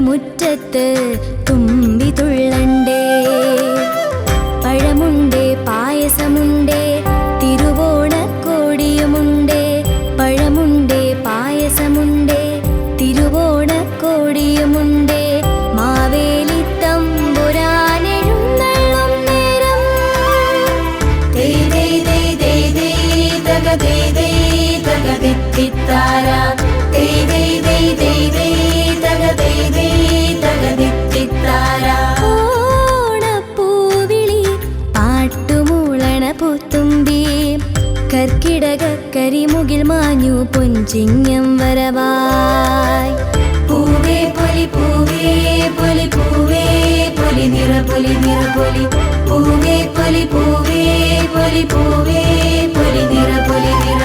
മുറ്റത്ത് തുമ്പി തുള്ളണ്ടേ. പഴമുണ്ടേ, പായസമുണ്ടേ, തിരുവോണക്കോടിയുമുണ്ടേ. പഴമുണ്ടേ, പായസമുണ്ടേ, തിരുവോണക്കോടിയുമുണ്ടേ. മാവേലി തമ്പുരാനെഴുന്നള്ളും നേരം ദൈ ദൈ ദൈ ദൈ ദൈ തക ദൈ ദൈ തക ദിത്തിത്താര. ദൈ ദൈ ദൈ ദൈ ദൈ തക ദൈ ദൈ തക ദിത്തിത്താര. ഓണപ്പൂവിളി പാട്ടുമൂളണ പൂത്തുമ്പി. കർക്കിടക കരിമുകിൽ മാഞ്ഞു പൊൻചിങ്ങം വരവായി. പൂവേ പൊലി പൂവേ പൊലി പൂവേ പൊലി നിറ പൊലി നിറ പൊലി. പൂവേ പൊലി പൂവേ പൊലി പൂവേ പൊലി നിറ പൊലി നിറ